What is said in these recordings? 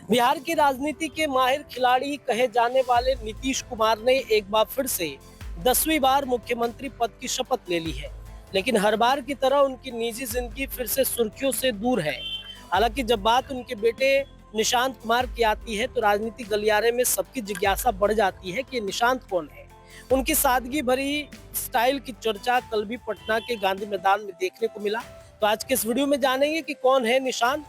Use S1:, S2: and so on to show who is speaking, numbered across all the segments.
S1: बिहार की राजनीति के माहिर खिलाड़ी कहे जाने वाले नीतीश कुमार ने एक बार फिर से 10वीं बार मुख्यमंत्री पद की शपथ ले ली है। लेकिन हर बार की तरह उनकी निजी जिंदगी फिर से सुर्खियों से दूर है। हालांकि जब बात उनके बेटे निशांत कुमार की आती है तो राजनीतिक गलियारे में सबकी जिज्ञासा बढ़ जाती है कि निशांत कौन है। उनकी सादगी भरी स्टाइल की चर्चा कल भी पटना के गांधी मैदान में देखने को मिला। तो आज के इस वीडियो में जानेंगे कि कौन है निशांत।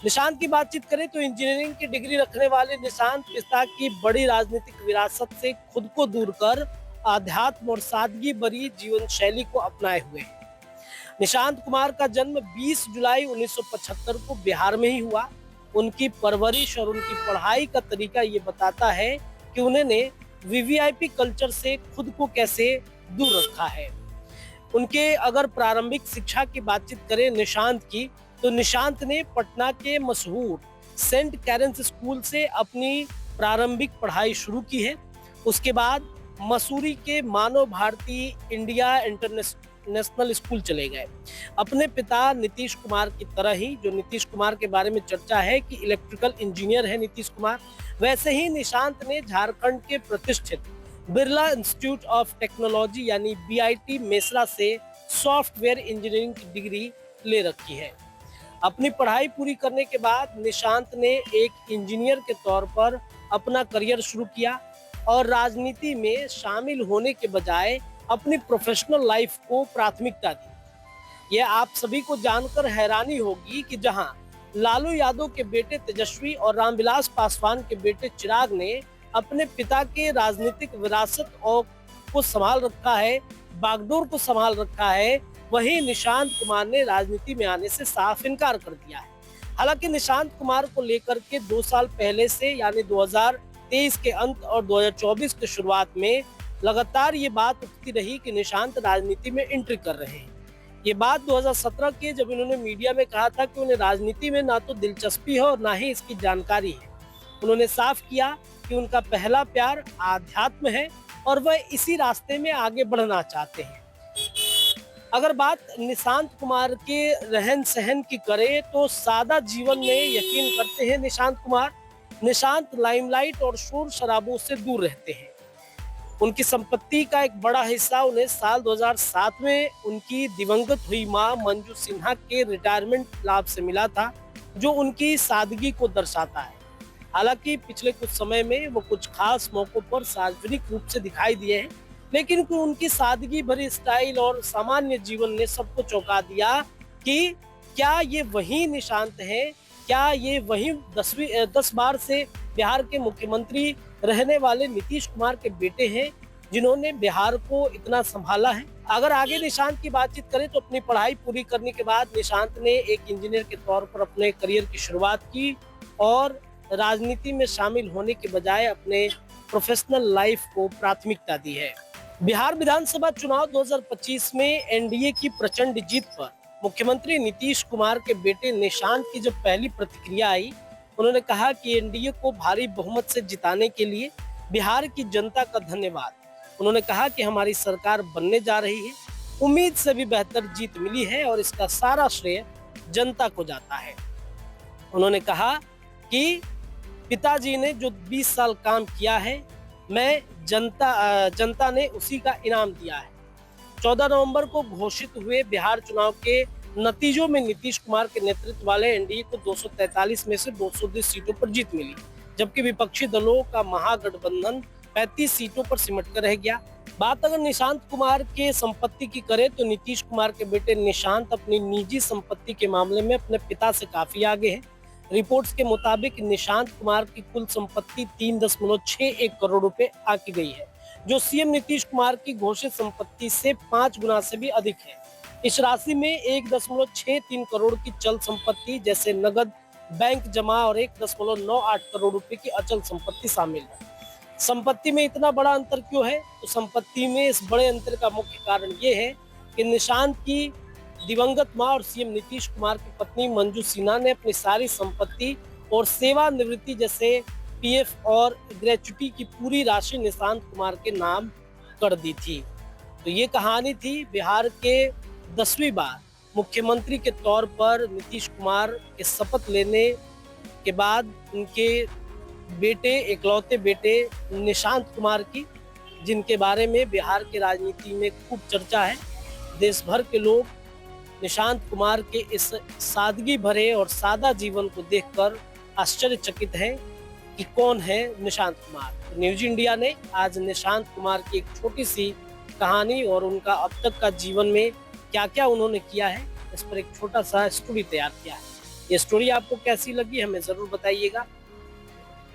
S1: निशांत की बातचीत करें तो इंजीनियरिंग की डिग्री रखने वाले निशांत पिता की बड़ी राजनीतिक विरासत से खुद को दूर कर आध्यात्म और सादगी भरी जीवन शैली को अपनाए हुए हैं। निशांत कुमार का जन्म 20 जुलाई 1975 को बिहार में ही हुआ। उनकी परवरिश और उनकी पढ़ाई का तरीका ये बताता है कि उन्होंने वीवीआईपी कल्चर से खुद को कैसे दूर रखा है। उनके अगर प्रारंभिक शिक्षा की बातचीत करें निशांत की, तो निशांत ने पटना के मशहूर सेंट कैरेंस स्कूल से अपनी प्रारंभिक पढ़ाई शुरू की है। उसके बाद मसूरी के मानव भारती इंडिया इंटरनेशनल स्कूल चले गए। अपने पिता नीतीश कुमार की तरह ही, जो नीतीश कुमार के बारे में चर्चा है कि इलेक्ट्रिकल इंजीनियर है नीतीश कुमार, वैसे ही निशांत ने झारखंड के प्रतिष्ठित बिरला इंस्टीट्यूट ऑफ टेक्नोलॉजी यानी बीआईटी मेसरा से सॉफ्टवेयर इंजीनियरिंग की डिग्री ले रखी है। अपनी पढ़ाई पूरी करने के बाद निशांत ने एक इंजीनियर के तौर पर अपना करियर शुरू किया और राजनीति में शामिल होने के बजाय अपनी प्रोफेशनल लाइफ को प्राथमिकता दी। यह आप सभी को जानकर हैरानी होगी कि जहां लालू यादव के बेटे तेजस्वी और रामविलास पासवान के बेटे चिराग ने अपने पिता के राजनीतिक विरासत और को संभाल रखा है, बागडोर को संभाल रखा है, वहीं निशांत कुमार ने राजनीति में आने से साफ इनकार कर दिया है। हालांकि निशांत कुमार को लेकर के 2 साल पहले से यानी 2023 के अंत और 2024 की शुरुआत में लगातार ये बात उठती रही कि निशांत राजनीति में एंट्री कर रहे हैं। ये बात 2017 के जब इन्होंने मीडिया में कहा था कि उन्हें राजनीति में ना तो दिलचस्पी है और ना ही इसकी जानकारी है। उन्होंने साफ किया कि उनका पहला प्यार आध्यात्म है और वह इसी रास्ते में आगे बढ़ना चाहते हैं। अगर बात निशांत कुमार के रहन सहन की करें तो सादा जीवन में यकीन करते हैं निशांत कुमार। निशांत लाइमलाइट और शोर शराबों से दूर रहते हैं। उनकी संपत्ति का एक बड़ा हिस्सा उन्हें साल 2007 में उनकी दिवंगत हुई मां मंजू सिन्हा के रिटायरमेंट लाभ से मिला था, जो उनकी सादगी को दर्शाता है। हालांकि पिछले कुछ समय में वो कुछ खास मौकों पर सार्वजनिक रूप से दिखाई दिए हैं, लेकिन उनकी सादगी भरी स्टाइल और सामान्य जीवन ने सबको चौंका दिया कि क्या ये वही निशांत है, क्या ये वही 10 बार से बिहार के मुख्यमंत्री रहने वाले नीतीश कुमार के बेटे हैं जिन्होंने बिहार को इतना संभाला है। अगर आगे निशांत की बातचीत करें तो अपनी पढ़ाई पूरी करने के बाद निशांत ने एक इंजीनियर के तौर पर अपने करियर की शुरुआत की और राजनीति में शामिल होने के बजाय अपने प्रोफेशनल लाइफ को प्राथमिकता दी है। बिहार विधानसभा चुनाव 2025 में एनडीए की प्रचंड जीत पर मुख्यमंत्री नीतीश कुमार के बेटे निशांत की जब पहली प्रतिक्रिया आई, उन्होंने कहा कि एनडीए को भारी बहुमत से जिताने के लिए बिहार की जनता का धन्यवाद। उन्होंने कहा कि हमारी सरकार बनने जा रही है, उम्मीद से भी बेहतर जीत मिली है और इसका सारा श्रेय जनता को जाता है। उन्होंने कहा कि पिताजी ने जो 20 साल काम किया है, मैं जनता ने उसी का इनाम दिया है। 14 नवंबर को घोषित हुए बिहार चुनाव के नतीजों में नीतीश कुमार के नेतृत्व वाले एनडीए को 243 में से 220 सीटों पर जीत मिली, जबकि विपक्षी दलों का महागठबंधन 35 सीटों पर सिमट कर रह गया। बात अगर निशांत कुमार के संपत्ति की करें तो नीतीश कुमार के बेटे निशांत अपनी निजी संपत्ति के मामले में अपने पिता से काफी आगे हैं। रिपोर्ट्स के मुताबिक निशांत कुमार की कुल संपत्ति 3.61 करोड़ रुपए आकी गई है, जो सीएम नीतीश कुमार की घोषित संपत्ति से 5 गुना से भी अधिक है। इस राशि में 1.63 करोड़ की चल संपत्ति जैसे नगद, बैंक जमा और 1.98 करोड़ रुपए की अचल संपत्ति शामिल है। संपत्ति में इतना बड़ा अंतर क्यों है? तो संपत्ति में इस बड़े अंतर का मुख्य कारण ये है कि निशांत की दिवंगत मां और सीएम नीतीश कुमार की पत्नी मंजू सिन्हा ने अपनी सारी संपत्ति और सेवानिवृत्ति जैसे पीएफ और ग्रेच्युटी की पूरी राशि निशांत कुमार के नाम कर दी थी। तो ये कहानी थी बिहार के 10वीं बार मुख्यमंत्री के तौर पर नीतीश कुमार के शपथ लेने के बाद उनके बेटे, इकलौते बेटे निशांत कुमार की, जिनके बारे में बिहार की राजनीति में खूब चर्चा है। देश भर के लोग निशांत कुमार के इस सादगी भरे और सादा जीवन को देखकर आश्चर्यचकित हैं कि कौन है निशांत कुमार। तो न्यूज इंडिया ने आज निशांत कुमार की एक छोटी सी कहानी और उनका अब तक का जीवन में क्या-क्या उन्होंने किया है, इस पर एक छोटा सा स्टोरी तैयार किया है। ये स्टोरी आपको कैसी लगी हमें ज़रूर बताइएगा।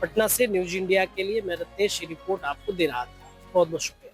S1: पटना से न्यूज इंडिया के लिए मैं रत्नेश रिपोर्ट आपको दे रहा था। बहुत-बहुत शुक्रिया।